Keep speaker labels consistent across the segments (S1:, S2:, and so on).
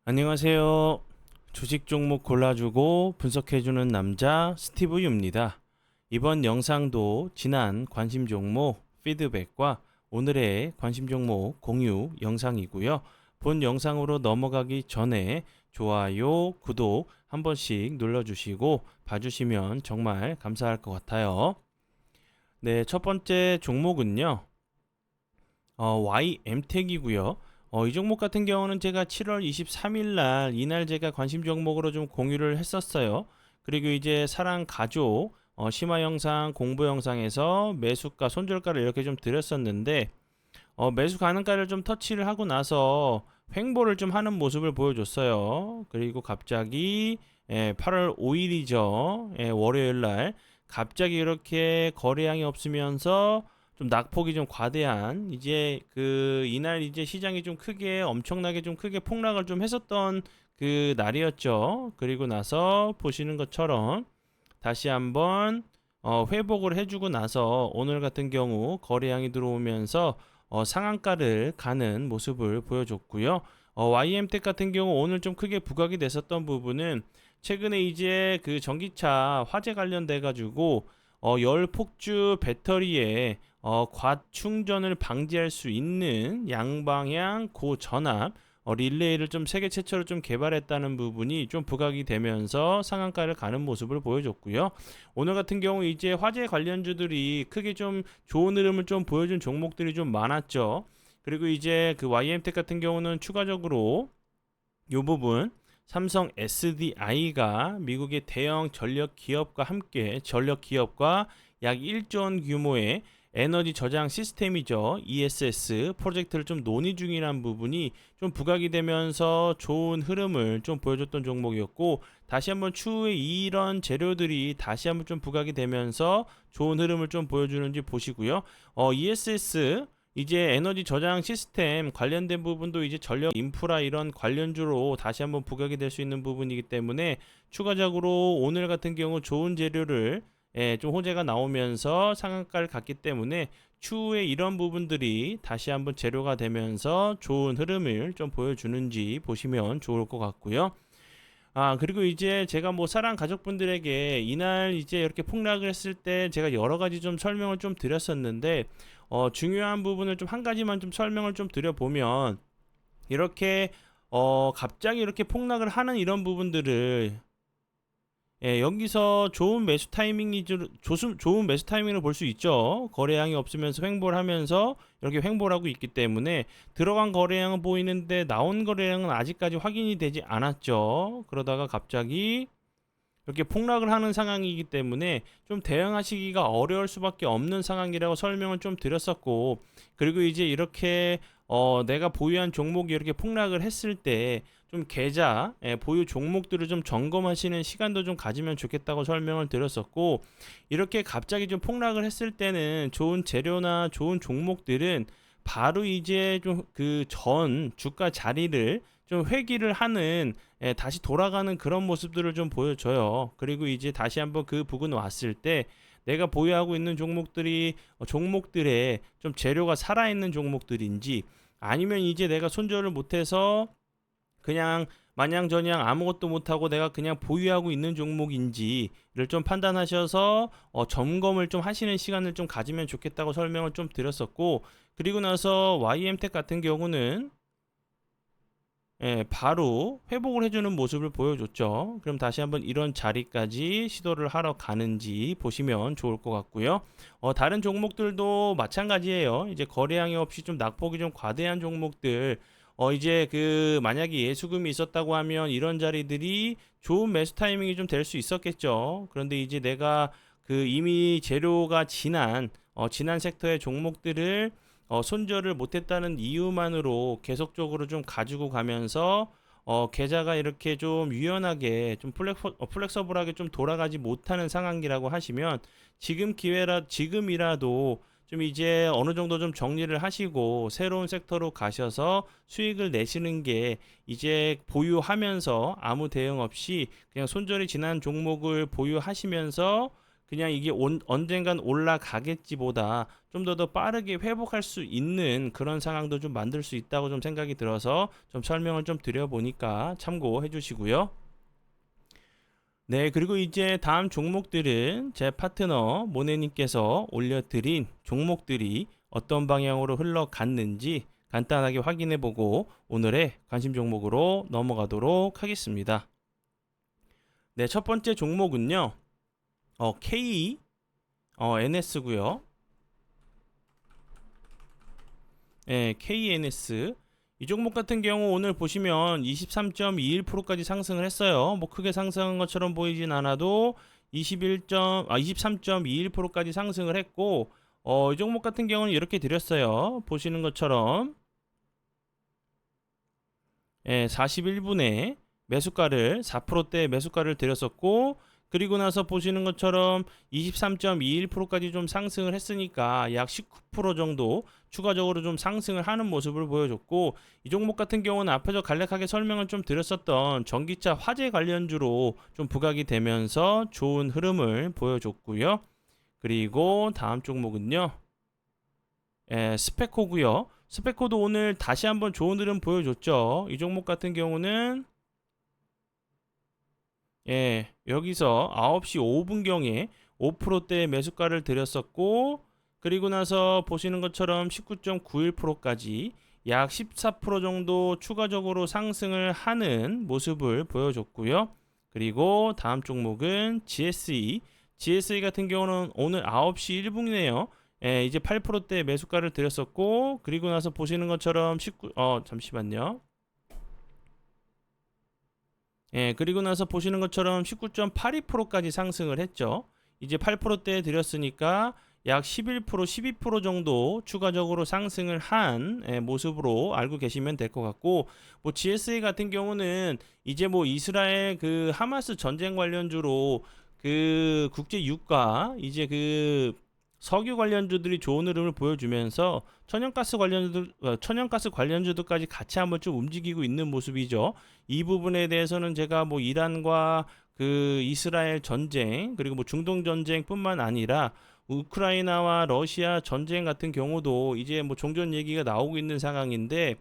S1: 안녕하세요. 주식 종목 골라주고 분석해주는 남자 스티브 유입니다. 이번 영상도 지난 관심 종목 피드백과 오늘의 관심 종목 공유 영상이고요. 본 영상으로 넘어가기 전에 좋아요, 구독 한 번씩 눌러주시고 봐주시면 정말 감사할 것 같아요. 네, 첫 번째 종목은요. YM택이고요. 이 종목 같은 경우는 제가 7월 23일 날 이날 제가 관심 종목으로 좀 공유를 했었어요. 그리고 이제 사랑 가족 심화 영상 공부 영상에서 매수가 손절가를 이렇게 좀 드렸었는데 매수 가능가를 좀 터치를 하고 나서 횡보를 좀 하는 모습을 보여줬어요. 그리고 갑자기 8월 5일이죠. 월요일 날 갑자기 이렇게 거래량이 없으면서 좀 낙폭이 좀 과대한 이제 그 이날 이제 시장이 좀 크게 엄청나게 좀 크게 폭락을 좀 했었던 그 날이었죠. 그리고 나서 보시는 것처럼 다시 한번 회복을 해주고 나서 오늘 같은 경우 거래량이 들어오면서 상한가를 가는 모습을 보여줬고요. YM텍 같은 경우 오늘 좀 크게 부각이 됐었던 부분은 최근에 이제 그 전기차 화재 관련돼 가지고 열 폭주 배터리에 과충전을 방지할 수 있는 양방향 고전압 릴레이를 좀 세계 최초로 좀 개발했다는 부분이 좀 부각이 되면서 상한가를 가는 모습을 보여줬고요. 오늘 같은 경우 이제 화재 관련주들이 크게 좀 좋은 흐름을 좀 보여준 종목들이 좀 많았죠. 그리고 이제 그 YM텍 같은 경우는 추가적으로 이 부분 삼성 SDI가 미국의 대형 전력 기업과 함께 전력 기업과 약 1조 원 규모의 에너지 저장 시스템이죠. ESS 프로젝트를 좀 논의 중이라는 부분이 좀 부각이 되면서 좋은 흐름을 좀 보여줬던 종목이었고 다시 한번 추후에 이런 재료들이 다시 한번 좀 부각이 되면서 좋은 흐름을 좀 보여주는지 보시고요. ESS 이제 에너지 저장 시스템 관련된 부분도 이제 전력 인프라 이런 관련주로 다시 한번 부각이 될 수 있는 부분이기 때문에 추가적으로 오늘 같은 경우 좋은 재료를 좀 호재가 나오면서 상한가를 갔기 때문에 추후에 이런 부분들이 다시 한번 재료가 되면서 좋은 흐름을 좀 보여주는지 보시면 좋을 것 같고요. 그리고 이제 제가 뭐 사랑 가족분들에게 이날 이제 이렇게 폭락을 했을 때 제가 여러 가지 좀 설명을 좀 드렸었는데, 중요한 부분을 좀 한 가지만 좀 설명을 좀 드려보면, 이렇게, 갑자기 이렇게 폭락을 하는 이런 부분들을 여기서 좋은 매수 타이밍을 볼 수 있죠. 거래량이 없으면서 횡보를 하면서 이렇게 횡보를 하고 있기 때문에 들어간 거래량은 보이는데 나온 거래량은 아직까지 확인이 되지 않았죠. 그러다가 갑자기 이렇게 폭락을 하는 상황이기 때문에 좀 대응하시기가 어려울 수밖에 없는 상황이라고 설명을 좀 드렸었고, 그리고 이제 이렇게 내가 보유한 종목이 이렇게 폭락을 했을 때 좀 계좌 보유 종목들을 좀 점검하시는 시간도 좀 가지면 좋겠다고 설명을 드렸었고, 이렇게 갑자기 좀 폭락을 했을 때는 좋은 재료나 좋은 종목들은 바로 이제 좀 그 전 주가 자리를 좀 회귀를 하는 다시 돌아가는 그런 모습들을 좀 보여줘요. 그리고 이제 다시 한번 그 부근 왔을 때 내가 보유하고 있는 종목들이 종목들의 좀 재료가 살아있는 종목들인지 아니면 이제 내가 손절을 못해서 그냥 마냥저냥 아무것도 못하고 내가 그냥 보유하고 있는 종목인지를 좀 판단하셔서 점검을 좀 하시는 시간을 좀 가지면 좋겠다고 설명을 좀 드렸었고, 그리고 나서 YM텍 같은 경우는 바로 회복을 해주는 모습을 보여줬죠. 그럼 다시 한번 이런 자리까지 시도를 하러 가는지 보시면 좋을 것 같고요. 다른 종목들도 마찬가지예요. 이제 거래량이 없이 좀 낙폭이 좀 과대한 종목들, 이제 그 만약에 예수금이 있었다고 하면 이런 자리들이 좋은 매수 타이밍이 좀 될 수 있었겠죠. 그런데 이제 내가 그 이미 재료가 지난 섹터의 종목들을 손절을 못했다는 이유만으로 계속적으로 좀 가지고 가면서 계좌가 이렇게 좀 유연하게 좀 플렉서블하게 좀 돌아가지 못하는 상황이라고 하시면 지금이라도 좀 이제 어느 정도 좀 정리를 하시고 새로운 섹터로 가셔서 수익을 내시는 게 이제 보유하면서 아무 대응 없이 그냥 손절이 지난 종목을 보유하시면서 그냥 이게 언젠간 올라가겠지보다 좀 더 빠르게 회복할 수 있는 그런 상황도 좀 만들 수 있다고 좀 생각이 들어서 좀 설명을 좀 드려보니까 참고해 주시고요. 네, 그리고 이제 다음 종목들은 제 파트너 모네님께서 올려드린 종목들이 어떤 방향으로 흘러갔는지 간단하게 확인해 보고 오늘의 관심 종목으로 넘어가도록 하겠습니다. 네, 첫 번째 종목은요, KNS고요. 네, KNS. 이 종목 같은 경우 오늘 보시면 23.21%까지 상승을 했어요. 뭐 크게 상승한 것처럼 보이진 않아도 23.21%까지 상승을 했고, 이 종목 같은 경우는 이렇게 드렸어요. 보시는 것처럼 41분에 매수가를 4%대 매수가를 드렸었고, 그리고 나서 보시는 것처럼 23.21%까지 좀 상승을 했으니까 약 19% 정도 추가적으로 좀 상승을 하는 모습을 보여줬고, 이 종목 같은 경우는 앞에서 간략하게 설명을 좀 드렸었던 전기차 화재 관련주로 좀 부각이 되면서 좋은 흐름을 보여줬고요. 그리고 다음 종목은요, 스페코고요. 스페코도 오늘 다시 한번 좋은 흐름 보여줬죠. 이 종목 같은 경우는 여기서 9시 5분경에 5%대 매수가를 드렸었고, 그리고 나서 보시는 것처럼 19.91%까지 약 14% 정도 추가적으로 상승을 하는 모습을 보여줬고요. 그리고 다음 종목은 GSE. GSE 같은 경우는 오늘 9시 1분이네요. 이제 8%대 매수가를 드렸었고, 그리고 나서 보시는 것처럼 잠시만요. 그리고 나서 보시는 것처럼 19.82%까지 상승을 했죠. 이제 8%대에 드렸으니까 약 11%, 12% 정도 추가적으로 상승을 한 모습으로 알고 계시면 될 것 같고, 뭐 GSA 같은 경우는 이제 뭐 이스라엘 그 하마스 전쟁 관련주로 그 국제 유가 이제 그 석유 관련주들이 좋은 흐름을 보여주면서 천연가스 관련주들까지 같이 한번 좀 움직이고 있는 모습이죠. 이 부분에 대해서는 제가 뭐 이란과 그 이스라엘 전쟁 그리고 뭐 중동 전쟁뿐만 아니라 우크라이나와 러시아 전쟁 같은 경우도 이제 뭐 종전 얘기가 나오고 있는 상황인데,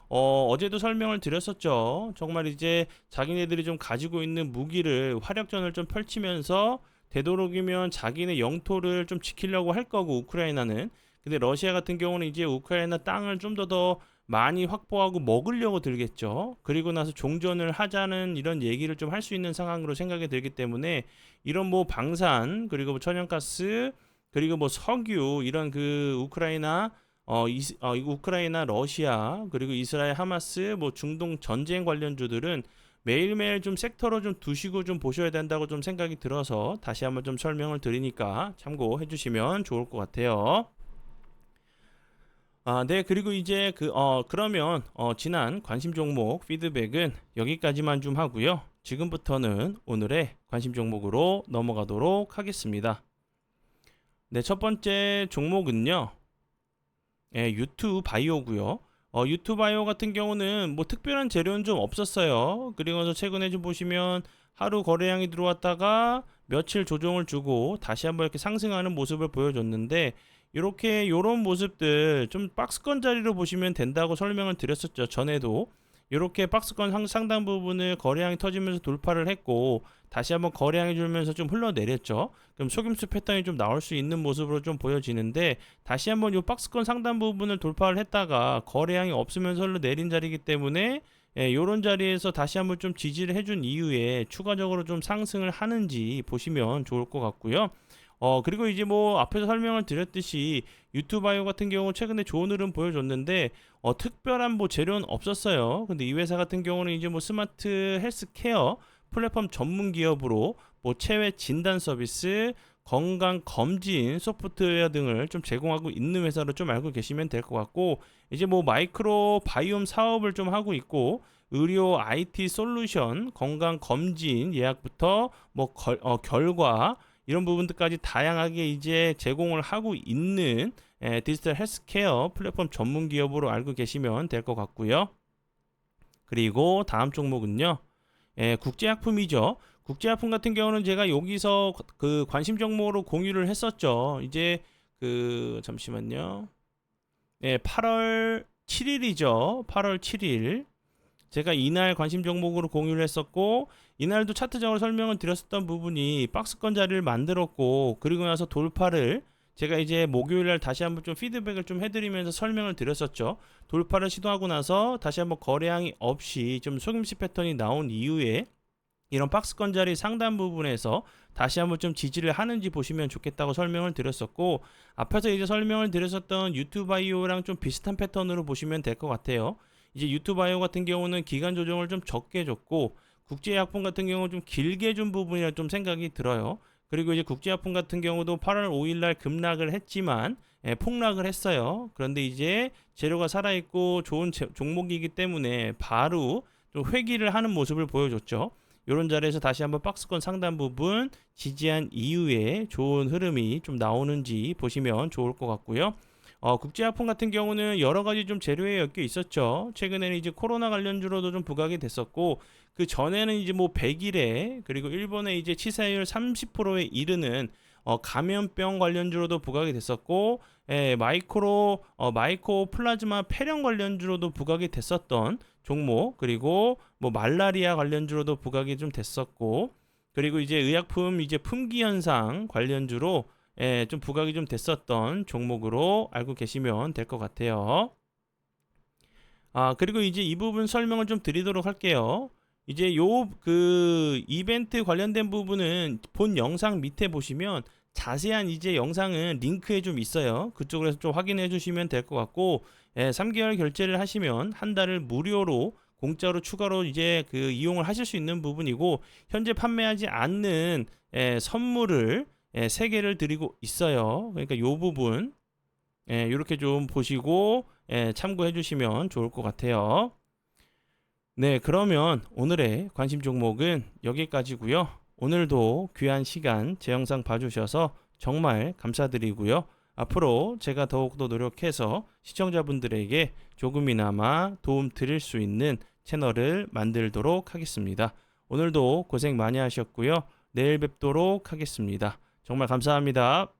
S1: 어제도 설명을 드렸었죠. 정말 이제 자기네들이 좀 가지고 있는 무기를 화력전을 좀 펼치면서 되도록이면 자기네 영토를 좀 지키려고 할 거고, 우크라이나는. 근데 러시아 같은 경우는 이제 우크라이나 땅을 좀 더 많이 확보하고 먹으려고 들겠죠. 그리고 나서 종전을 하자는 이런 얘기를 좀 할 수 있는 상황으로 생각이 들기 때문에 이런 뭐 방산 그리고 뭐 천연가스 그리고 뭐 석유 이런 그 우크라이나 러시아 그리고 이스라엘 하마스 뭐 중동 전쟁 관련주들은 매일매일 좀 섹터로 좀 두시고 좀 보셔야 된다고 좀 생각이 들어서 다시 한번 좀 설명을 드리니까 참고해 주시면 좋을 것 같아요. 네, 그리고 이제 그러면 지난 관심 종목 피드백은 여기까지만 좀 하고요. 지금부터는 오늘의 관심 종목으로 넘어가도록 하겠습니다. 네, 첫 번째 종목은요. 유튜브 바이오고요. 유튜브 바이오 같은 경우는 뭐 특별한 재료는 좀 없었어요. 그리고 나서 최근에 좀 보시면 하루 거래량이 들어왔다가 며칠 조정을 주고 다시 한번 이렇게 상승하는 모습을 보여줬는데, 이렇게 요런 모습들 좀 박스권 자리로 보시면 된다고 설명을 드렸었죠. 전에도 이렇게 박스권 상당 부분을 거래량이 터지면서 돌파를 했고 다시 한번 거래량이 줄면서 좀 흘러내렸죠. 그럼 속임수 패턴이 좀 나올 수 있는 모습으로 좀 보여지는데, 다시 한번 이 박스권 상단 부분을 돌파를 했다가 거래량이 없으면서 흘러내린 자리이기 때문에 요런 자리에서 다시 한번 좀 지지를 해준 이후에 추가적으로 좀 상승을 하는지 보시면 좋을 것 같고요. 그리고 이제 뭐 앞에서 설명을 드렸듯이 유튜브 바이오 같은 경우 최근에 좋은 흐름 보여줬는데, 특별한 뭐 재료는 없었어요. 근데 이 회사 같은 경우는 이제 뭐 스마트 헬스케어 플랫폼 전문 기업으로 뭐 체외 진단 서비스, 건강 검진 소프트웨어 등을 좀 제공하고 있는 회사로 좀 알고 계시면 될 것 같고, 이제 뭐 마이크로 바이옴 사업을 좀 하고 있고, 의료 IT 솔루션, 건강 검진 예약부터 뭐 결과 이런 부분들까지 다양하게 이제 제공을 하고 있는 디지털 헬스케어 플랫폼 전문 기업으로 알고 계시면 될 것 같고요. 그리고 다음 종목은요. 국제약품이죠. 국제하품 같은 경우는 제가 여기서 그 관심 종목으로 공유를 했었죠. 이제 그 잠시만요. 네, 8월 7일이죠. 8월 7일. 제가 이날 관심 종목으로 공유를 했었고, 이날도 차트적으로 설명을 드렸었던 부분이 박스권 자리를 만들었고, 그리고 나서 돌파를 제가 이제 목요일날 다시 한번 좀 피드백을 좀 해드리면서 설명을 드렸었죠. 돌파를 시도하고 나서 다시 한번 거래량이 없이 좀 속임수 패턴이 나온 이후에 이런 박스권 자리 상단 부분에서 다시 한번 좀 지지를 하는지 보시면 좋겠다고 설명을 드렸었고, 앞에서 이제 설명을 드렸었던 유튜바이오랑 좀 비슷한 패턴으로 보시면 될 것 같아요. 이제 유튜바이오 같은 경우는 기간 조정을 좀 적게 줬고, 국제약품 같은 경우는 좀 길게 준 부분이라 좀 생각이 들어요. 그리고 이제 국제약품 같은 경우도 8월 5일날 급락을 했지만 폭락을 했어요. 그런데 이제 재료가 살아있고 좋은 종목이기 때문에 바로 좀 회귀를 하는 모습을 보여줬죠. 이런 자리에서 다시 한번 박스권 상단 부분 지지한 이후에 좋은 흐름이 좀 나오는지 보시면 좋을 것 같고요. 국제화품 같은 경우는 여러 가지 좀 재료에 엮여 있었죠. 최근에는 이제 코로나 관련주로도 좀 부각이 됐었고, 그 전에는 이제 뭐 100일에 그리고 일본의 이제 치사율 30%에 이르는 감염병 관련주로도 부각이 됐었고, 마이코 플라즈마 폐렴 관련주로도 부각이 됐었던 종목, 그리고 뭐 말라리아 관련주로도 부각이 좀 됐었고, 그리고 이제 의약품 이제 품귀 현상 관련주로 좀 부각이 좀 됐었던 종목으로 알고 계시면 될 것 같아요. 그리고 이제 이 부분 설명을 좀 드리도록 할게요. 이제 요 그 이벤트 관련된 부분은 본 영상 밑에 보시면 자세한 이제 영상은 링크에 좀 있어요. 그쪽에서 좀 확인해 주시면 될 것 같고, 3개월 결제를 하시면 한 달을 무료로 공짜로 추가로 이제 그 이용을 하실 수 있는 부분이고, 현재 판매하지 않는 선물을 3개를 드리고 있어요. 그러니까 요 부분 이렇게 좀 보시고 참고해 주시면 좋을 것 같아요. 네, 그러면 오늘의 관심 종목은 여기까지고요. 오늘도 귀한 시간 제 영상 봐주셔서 정말 감사드리고요. 앞으로 제가 더욱더 노력해서 시청자분들에게 조금이나마 도움 드릴 수 있는 채널을 만들도록 하겠습니다. 오늘도 고생 많이 하셨고요. 내일 뵙도록 하겠습니다. 정말 감사합니다.